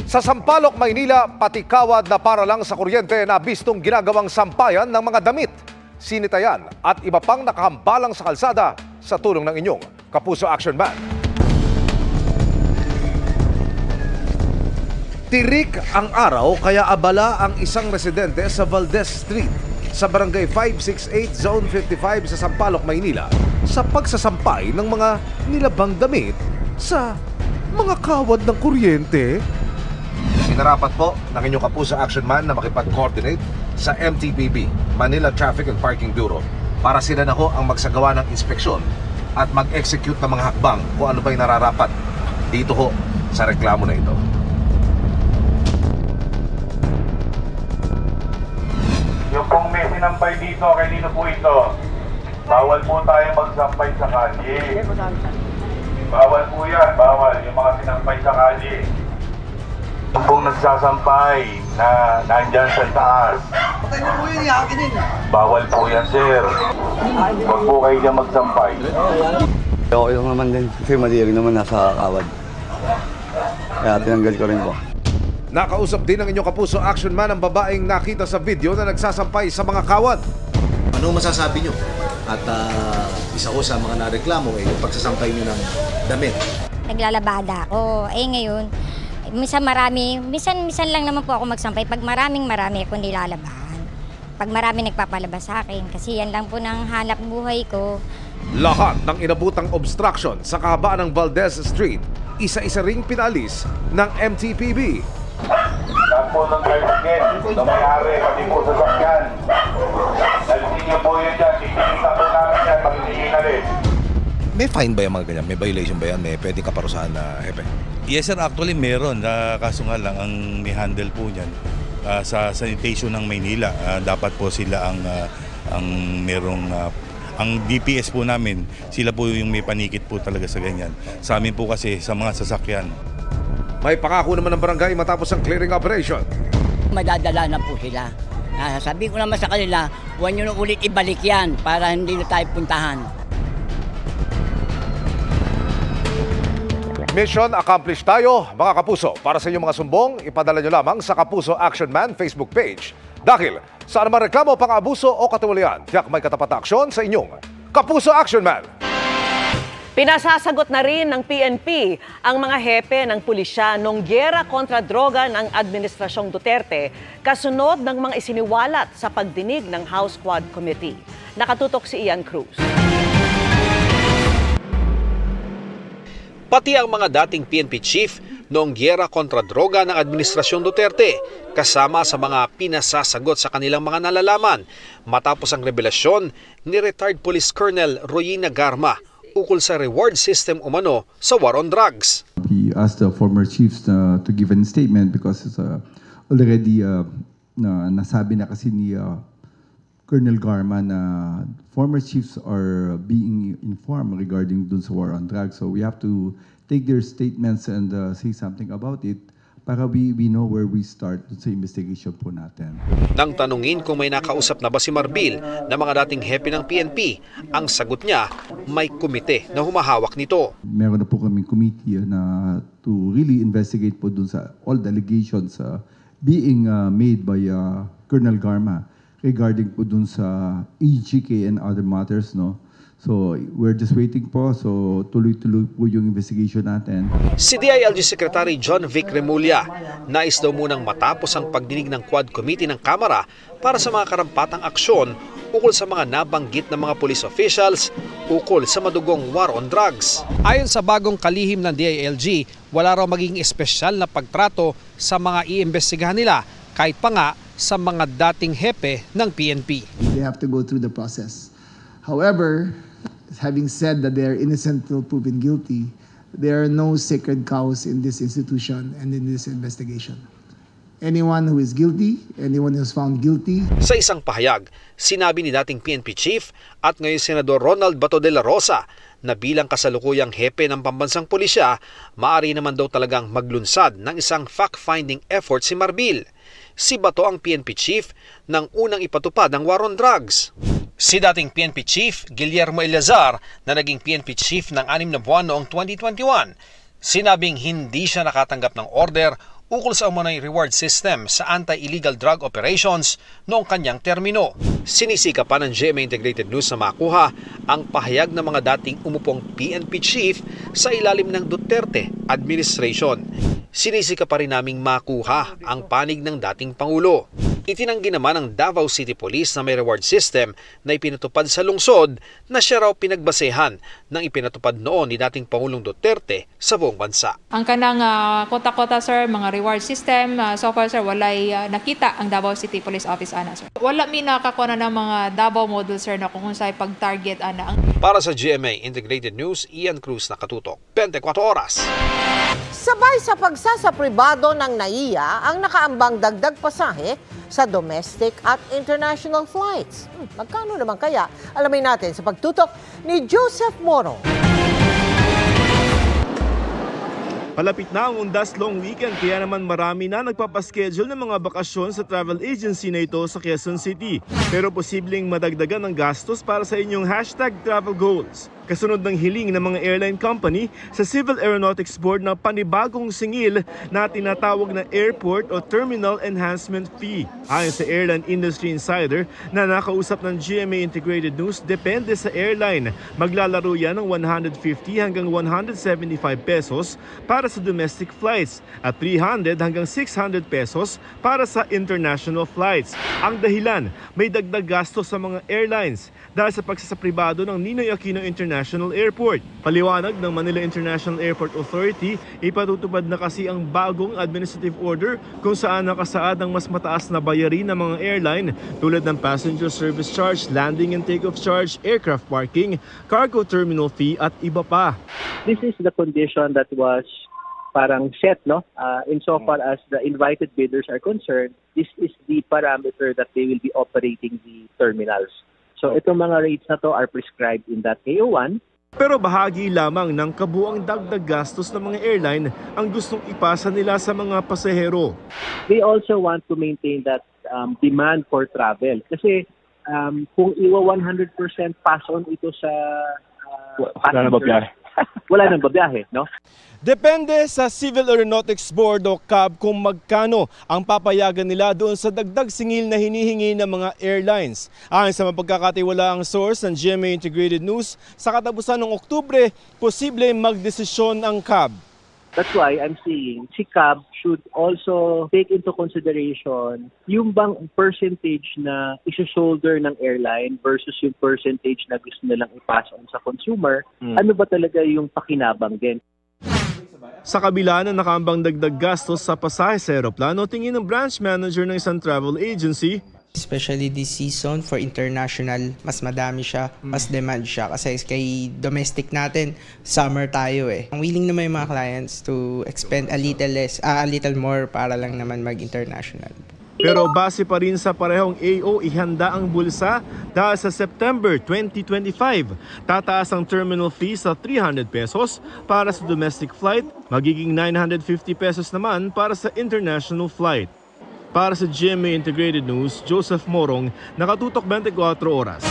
Sa Sampaloc, Maynila, patikawad na para lang sa kuryente na bistong ginagawang sampayan ng mga damit, sinitayan at iba pang nakahambalang sa kalsada sa tulong ng inyong Kapuso Action Man. Tirik ang araw kaya abala ang isang residente sa Valdez Street sa Barangay 568 Zone 55 sa Sampaloc, Maynila sa pagsasampay ng mga nilabang damit sa mga kawad ng kuryente. Minarapat po ng inyong Kapuso Action Man na makipag-coordinate sa MTPB, Manila Traffic and Parking Bureau, para sila na ho ang magsagawa ng inspeksyon at mag-execute ng mga hakbang kung ano ba'y nararapat dito ho sa reklamo na ito. Yung pong may sinampay dito, kanino po ito? Bawal po tayo magsampay sa kalye. Bawal po yan, bawal yung mga sinampay sa kalye. Yung pong nagsasampay na nandyan sa taas. Bawal po yan, sir. Huwag po kayo dyan magsampay. Okay lang naman din kasi madirig naman nasa kawad. Kaya tinanggal ko rin po. Nakausap din ng inyong Kapuso Action Man ang babaeng nakita sa video na nagsasampay sa mga kawad. Ano masasabi nyo? At isa ko sa mga nareklamo yung pagsasampay nyo ng damit. Naglalabada ako. Ngayon, minsan lang naman po ako magsampay. Pag marami ako nilalabahan. Pag marami nagpapalabas sa akin. Kasi yan lang po ng hanap buhay ko. Lahat ng inabutang obstruction sa kahabaan ng Valdez Street, isa-isa ring pinalis ng MTPB. Lahat po ng tricycle, na may-ari, pati po sa sakyan. Nalisin niyo po yun dyan, titigita po namin yan, pag-iingin na rin. May fine ba yung mga ganyan? May violation ba yan? May pwedeng kaparusahan na hepe? Yes sir, actually meron. Kaso nga lang, ang may handle po niyan sa sanitation ng Maynila. Dapat po sila ang merong ang DPS po namin, sila po yung may panikit po talaga sa ganyan. Sa amin po kasi sa mga sasakyan. May pangako naman ng barangay matapos ang clearing operation. Madadala na po sila. Sabi ko naman sa kanila, huwag nyo na ulit ibalik yan para hindi na tayo puntahan. Mission accomplished tayo, mga kapuso. Para sa inyong mga sumbong, ipadala nyo lamang sa Kapuso Action Man Facebook page. Dahil saan man reklamo, pang-abuso o katiwalian, tiyak may katapat na aksyon sa inyong Kapuso Action Man. Pinasasagot na rin ng PNP ang mga hepe ng pulisya nung gyera kontra droga ng Administrasyong Duterte kasunod ng mga isiniwalat sa pagdinig ng House Quad Committee. Nakatutok si Ian Cruz. Pati ang mga dating PNP chief noong gyera kontra droga ng Administrasyong Duterte kasama sa mga pinasasagot sa kanilang mga nalalaman matapos ang revelasyon ni retired Police Colonel Royina Garma ukol sa reward system umano sa war on drugs. We asked the former chiefs to give a statement because it's already nasabi na kasi ni Colonel Garma na former chiefs are being informed regarding dun sa war on drugs. So we have to take their statements and say something about it para we know where we start sa investigation po natin. Nang tanungin kung may nakausap na ba si Marbil na mga dating hepe ng PNP, ang sagot niya, may komite na humahawak nito. Meron na po kaming committee na to really investigate po dun sa all the allegations being made by Colonel Garma regarding po dun sa EGK and other matters, no? So, we're just waiting po. So, tuloy-tuloy po yung investigation natin. Si DILG Secretary John Vic Remulla, nais daw munang matapos ang pagdinig ng Quad Committee ng Kamara para sa mga karampatang aksyon ukol sa mga nabanggit ng mga police officials ukol sa madugong war on drugs. Ayon sa bagong kalihim ng DILG, wala raw magiging espesyal na pagtrato sa mga iimbestigahan nila kahit pa nga sa mga dating hepe ng PNP. They have to go through the process. However, having said that they are innocent till proven guilty, there are no sacred cows in this institution and in this investigation. Anyone who is guilty, anyone who is found guilty. Sa isang pahayag, sinabi ni dating PNP Chief at ngayon Senador Ronald Bato de la Rosa na bilang kasalukuyang hepe ng pambansang pulisya, maaari naman daw talagang maglunsad ng isang fact-finding effort si Marbil. Si Bato ang PNP Chief nang unang ipatupad ang war on drugs. Si dating PNP Chief Guillermo Eleazar na naging PNP Chief ng 6 na buwan noong 2021, sinabing hindi siya nakatanggap ng order ukol sa umunay reward system sa anti-illegal drug operations noong kanyang termino. Sinisikapan ng GMA Integrated News na makuha ang pahayag ng mga dating umupong PNP chief sa ilalim ng Duterte administration. Sinisika pa rin naming makuha ang panig ng dating Pangulo. Itinanggi naman ng Davao City Police na may reward system na ipinatupad sa lungsod na siya raw pinagbasehan ng ipinatupad noon ni dating Pangulong Duterte sa buong bansa. Ang kanang kota-kota sir, mga reward system, so far sir, walay nakita ang Davao City Police Office ana sir. Wala mi nakakuha ng mga Davao model sir na kung unsay pag-target ana. Para sa GMA Integrated News, Ian Cruz nakatutok, 24 oras. Sabay sa pagsasapribado ng NAIA ang nakaambang dagdag pasahe sa domestic at international flights. Magkano naman kaya? Alamin natin sa pagtutok ni Joseph Morong. Palapit na ang undas long weekend kaya naman marami na nagpapaschedule ng mga bakasyon sa travel agency na ito sa Quezon City. Pero posibleng madagdagan ng gastos para sa inyong #travel goals. Kasunod ng hiling ng mga airline company sa Civil Aeronautics Board na panibagong singil na tinatawag na Airport o Terminal Enhancement Fee. Ayon sa Airline Industry Insider na nakausap ng GMA Integrated News, depende sa airline. Maglalaro yan ng 150 hanggang 175 pesos para sa domestic flights at 300 hanggang 600 pesos para sa international flights. Ang dahilan, may dagdag gasto sa mga airlines dahil sa pagsasapribado ng Ninoy Aquino International Airport. Paliwanag ng Manila International Airport Authority, ipatutupad na kasi ang bagong administrative order kung saan nakasaad ang mas mataas na bayarin ng mga airline tulad ng passenger service charge, landing and takeoff charge, aircraft parking, cargo terminal fee at iba pa. This is the condition that was parang set, no? Insofar as the invited bidders are concerned, this is the parameter that they will be operating the terminals. So itong mga rates na to are prescribed in that AO1. Pero bahagi lamang ng kabuang dagdag gastos ng mga airline ang gustong ipasa nila sa mga pasahero. They also want to maintain that demand for travel. Kasi kung iwa 100% pass on ito sa passengers, wala nang babiyahe, no? Depende sa Civil Aeronautics Board o CAB kung magkano ang papayagan nila doon sa dagdag singil na hinihingi ng mga airlines. Ayon sa mapagkakatiwalaang source ng GMA Integrated News, sa katapusan ng Oktubre, posible magdesisyon ang CAB. That's why I'm saying si CAB should also take into consideration yung bang percentage na iso-shoulder ng airline versus yung percentage na gusto nilang i-pass on sa consumer. Ano ba talaga yung pakinabang din? Sa kabila ng nakaambang dagdag gastos sa pasahe sa aeroplano, tingin ng branch manager ng isang travel agency, especially this season for international, mas madami siya, mas demand siya. Kasi kay domestic natin, summer tayo eh. Ang willing naman yung mga clients to expend a little more para lang naman mag-international. Pero base pa rin sa parehong AO, ihanda ang bulsa dahil sa September 2025. Tataas ang terminal fee sa 300 pesos para sa domestic flight, magiging 950 pesos naman para sa international flight. Para sa GMA Integrated News, Joseph Morong, nakatutok 24 oras.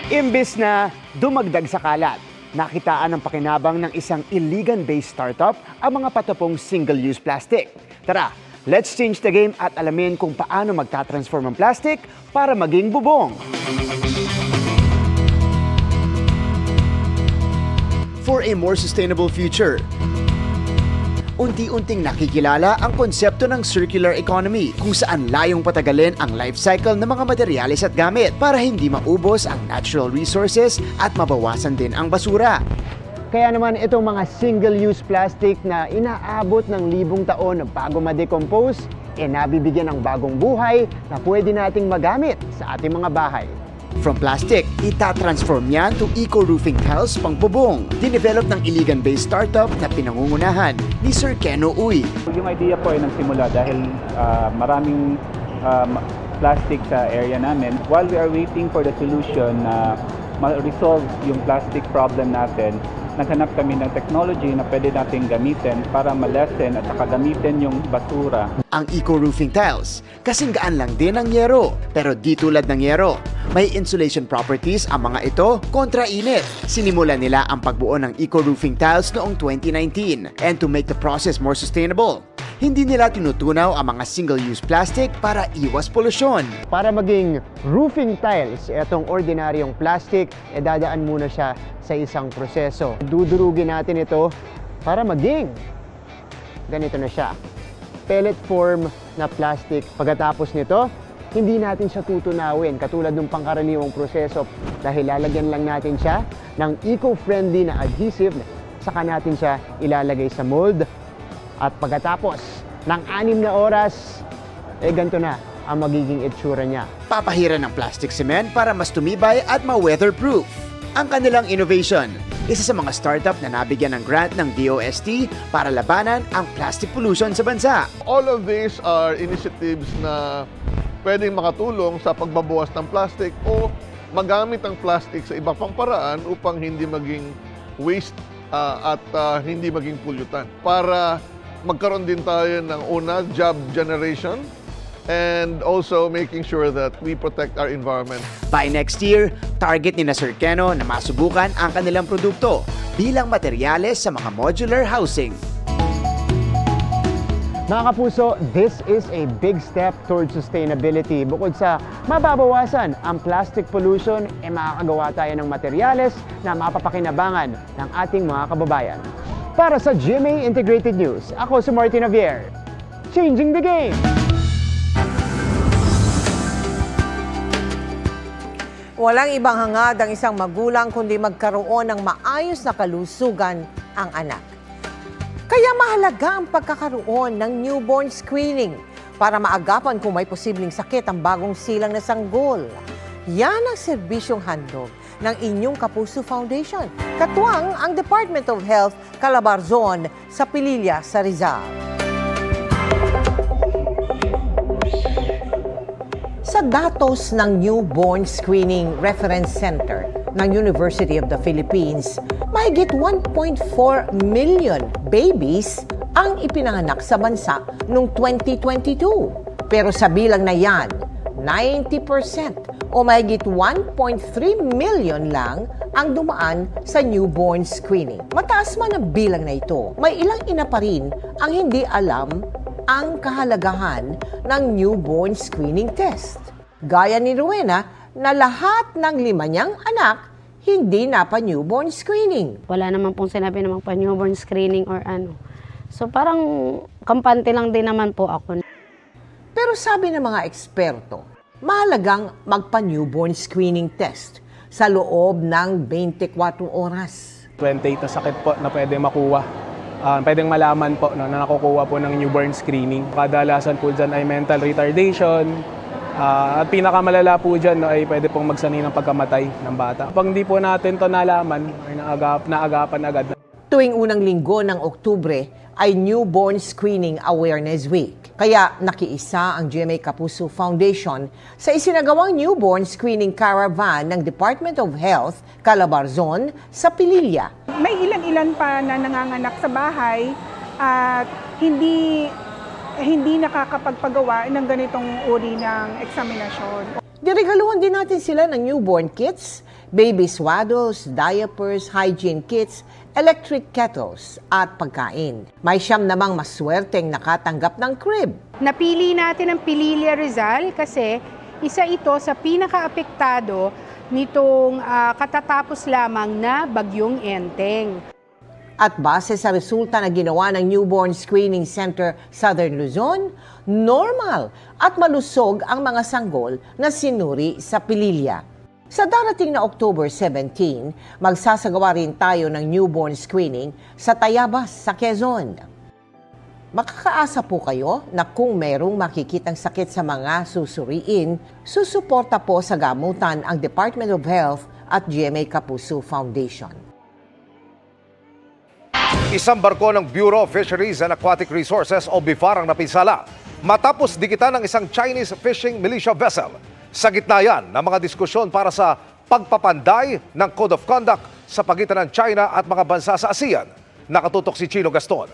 Imbis na dumagdag sa kalat, nakitaan ang pakinabang ng isang Iligan-based startup ang mga patapong single-use plastic. Tara, let's change the game at alamin kung paano magtatransform ang plastic para maging bubong. For a more sustainable future. Unti-unting nakikilala ang konsepto ng circular economy kung saan layong patagalin ang life cycle ng mga materyales at gamit para hindi maubos ang natural resources at mabawasan din ang basura. Kaya naman itong mga single-use plastic na inaabot ng libong taon bago ma-decompose, nabibigyan ng bagong buhay na pwede nating magamit sa ating mga bahay. From plastic, itatransform yan to eco-roofing tiles pang bubong. Dinevelop ng Iligan-based startup na pinangungunahan ni Sir Keno Uy. Yung idea po ay nagsimula dahil maraming plastic sa area namin. While we are waiting for the solution na ma-resolve yung plastic problem natin, naghanap kami ng technology na pwede natin gamitin para ma-lessen at saka gamitin yung basura. Ang eco-roofing tiles, kasing gaan lang din ang yero, pero di tulad ng yero. May insulation properties ang mga ito kontra init. Sinimulan nila ang pagbuo ng eco-roofing tiles noong 2019. And to make the process more sustainable, hindi nila tinutunaw ang mga single-use plastic para iwas polusyon. Para maging roofing tiles, itong ordinaryong plastic, dadaan muna siya sa isang proseso. Dudurugin natin ito para maging ganito na siya. Pellet form na plastic. Pagkatapos nito, hindi natin siya tutunawin katulad ng pangkaraniwang proseso dahil lalagyan lang natin siya ng eco-friendly na adhesive. Saka natin siya ilalagay sa mold. At pagkatapos ng 6 na oras, ganito na ang magiging itsura niya. Papahiran ng plastic cement para mas tumibay at ma-weatherproof. Ang kanilang innovation, isa sa mga startup na nabigyan ng grant ng DOST para labanan ang plastic pollution sa bansa. All of these are initiatives na pwedeng makatulong sa pagbabawas ng plastic o magamit ang plastic sa iba pang paraan upang hindi maging waste at hindi maging pollutant. Para magkaroon din tayo ng una, job generation, and also making sure that we protect our environment. By next year, target ni Sir Keno na masubukan ang kanilang produkto bilang materyales sa mga modular housing. Mga kapuso, this is a big step towards sustainability. Bukod sa mababawasan ang plastic pollution, makakagawa tayo ng materyales na mapapakinabangan ng ating mga kababayan. Para sa GMA Integrated News, ako si Martin Javier. Changing the game! Walang ibang hangad ang isang magulang kundi magkaroon ng maayos na kalusugan ang anak. Kaya mahalaga ang pagkakaroon ng newborn screening para maagapan kung may posibleng sakit ang bagong silang na sanggol. Yan ang serbisyong handog ng inyong Kapuso Foundation. Katuwang ang Department of Health, Calabarzon sa Pililla sa Rizal. Sa datos ng Newborn Screening Reference Center ng University of the Philippines, mahigit 1.4 million babies ang ipinanganak sa bansa noong 2022. Pero sa bilang na yan, 90% o mahigit 1.3 million lang ang dumaan sa newborn screening. Mataas man ang bilang na ito, may ilang ina pa rin ang hindi alam ang kahalagahan ng newborn screening test. Gaya ni Rowena na lahat ng 5 niyang anak hindi na pa newborn screening. Wala naman pong sinabi namang pa newborn screening or ano. So parang kampante lang din naman po ako. Pero sabi ng mga eksperto, mahalagang magpa-newborn screening test sa loob ng 24 oras. 28 na sakit po na pwedeng makuha. Pwedeng malaman po na nakukuha po ng newborn screening. Kadalasan po dyan ay mental retardation. At pinakamalala po dyan ay pwede pong magsanay ng pagkamatay ng bata. Pag hindi po natin ito nalaman, ay naagapan agad. Tuwing unang linggo ng Oktubre ay Newborn Screening Awareness Week. Kaya nakiisa ang GMA Kapuso Foundation sa isinagawang newborn screening caravan ng Department of Health, Calabarzon sa Pililla. May ilan-ilan pa na nanganganak sa bahay at hindi nakakapagpagawa ng ganitong uri ng eksaminasyon. Diregaluhan din natin sila ng newborn kits, baby swaddles, diapers, hygiene kits, electric kettles at pagkain. May 9 namang maswerteng nakatanggap ng crib. Napili natin ang Pililla Rizal kasi isa ito sa pinaka-apektado nitong katatapos lamang na Bagyong Enteng. At base sa resulta na ginawa ng Newborn Screening Center Southern Luzon, normal at malusog ang mga sanggol na sinuri sa Pililla. Sa darating na October 17, magsasagawa rin tayo ng newborn screening sa Tayabas sa Quezon. Makakaasa po kayo na kung merong makikitang sakit sa mga susuriin, susuporta po sa gamutan ang Department of Health at GMA Kapuso Foundation. Isang barko ng Bureau of Fisheries and Aquatic Resources o BIFAR ang napinsala matapos dikitan ng isang Chinese fishing militia vessel. Sa gitna yan ng mga diskusyon para sa pagpapanday ng Code of Conduct sa pagitan ng China at mga bansa sa ASEAN. Nakatutok si Chino Gaston.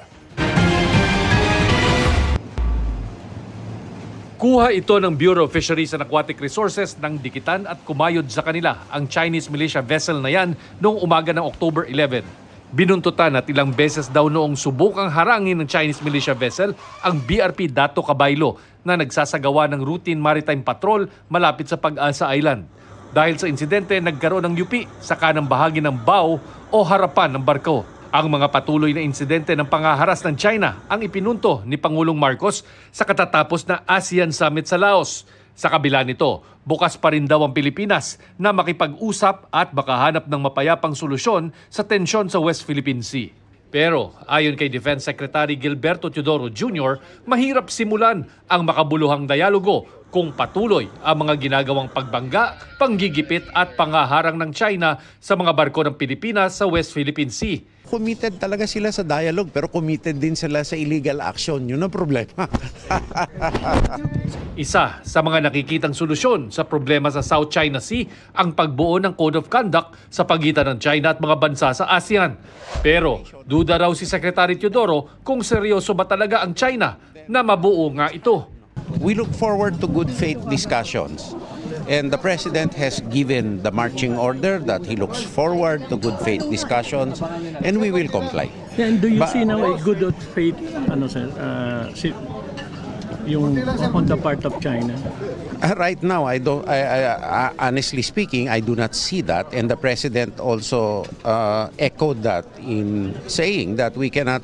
Kuha ito ng Bureau of Fisheries and Aquatic Resources nang dikitan at kumayod sa kanila ang Chinese militia vessel na yan noong umaga ng October 11. Binuntutan at ilang beses daw noong subukang harangin ng Chinese militia vessel ang BRP Dato Cabaylo na nagsasagawa ng routine maritime patrol malapit sa Pag-asa Island. Dahil sa insidente, nagkaroon ng yupi sa kanang bahagi ng bow o harapan ng barko. Ang mga patuloy na insidente ng pangaharas ng China ang ipinunto ni Pangulong Marcos sa katatapos na ASEAN Summit sa Laos. Sa kabila nito, bukas pa rin daw ang Pilipinas na makipag-usap at makahanap ng mapayapang solusyon sa tensyon sa West Philippine Sea. Pero ayon kay Defense Secretary Gilberto Teodoro Jr., mahirap simulan ang makabuluhang dialogo kung patuloy ang mga ginagawang pagbangga, panggigipit at pangaharang ng China sa mga barko ng Pilipinas sa West Philippine Sea. Committed talaga sila sa dialogue pero committed din sila sa illegal action. Yun ang problema. Isa sa mga nakikitang solusyon sa problema sa South China Sea ang pagbuo ng Code of Conduct sa pagitan ng China at mga bansa sa ASEAN. Pero duda raw si Secretary Teodoro kung seryoso ba talaga ang China na mabuo nga ito. We look forward to good faith discussions. And the President has given the marching order that he looks forward to good faith discussions and we will comply. And do you see now a good faith yung on the part of China? Right now, I honestly speaking, I do not see that. And the President also echoed that in saying that we cannot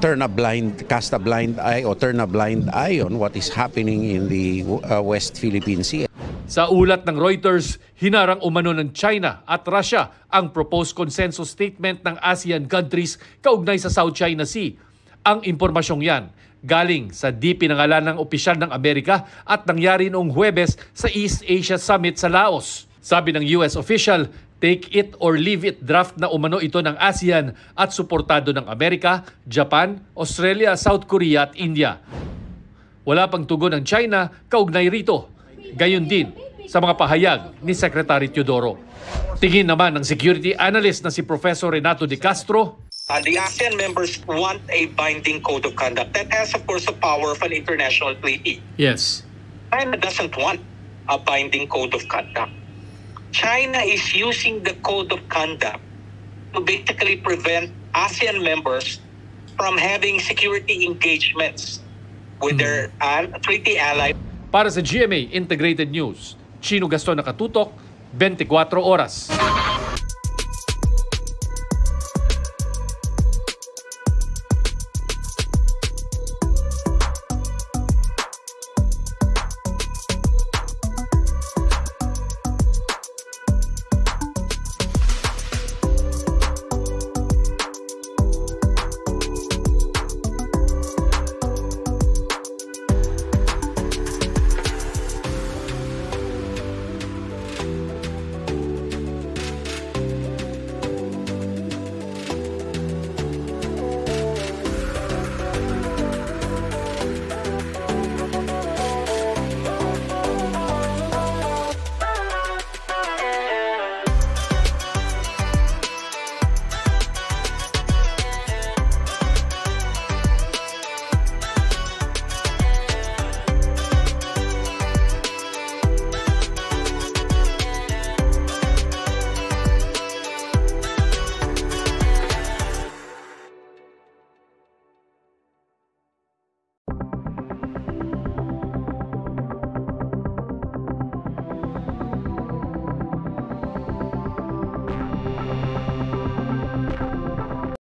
cast a blind eye or turn a blind eye on what is happening in the West Philippine Sea. Sa ulat ng Reuters, hinarang umano ng China at Russia ang proposed consensus statement ng ASEAN countries kaugnay sa South China Sea. Ang impormasyong yan galing sa di pinangalan ng opisyal ng Amerika at nangyari noong Huwebes sa East Asia Summit sa Laos. Sabi ng US official, take it or leave it draft na umano ito ng ASEAN at suportado ng Amerika, Japan, Australia, South Korea at India. Wala pang tugon ng China kaugnay rito. Gayon din sa mga pahayag ni Secretary Teodoro. Tingin naman ng security analyst na si Professor Renato De Castro, the ASEAN members want a binding code of conduct that has, of course, the power of an international treaty. Yes. China doesn't want a binding code of conduct. China is using the code of conduct to basically prevent ASEAN members from having security engagements with their treaty allies. Para sa GMA Integrated News, Chino Gaston Nakatutok, 24 Oras.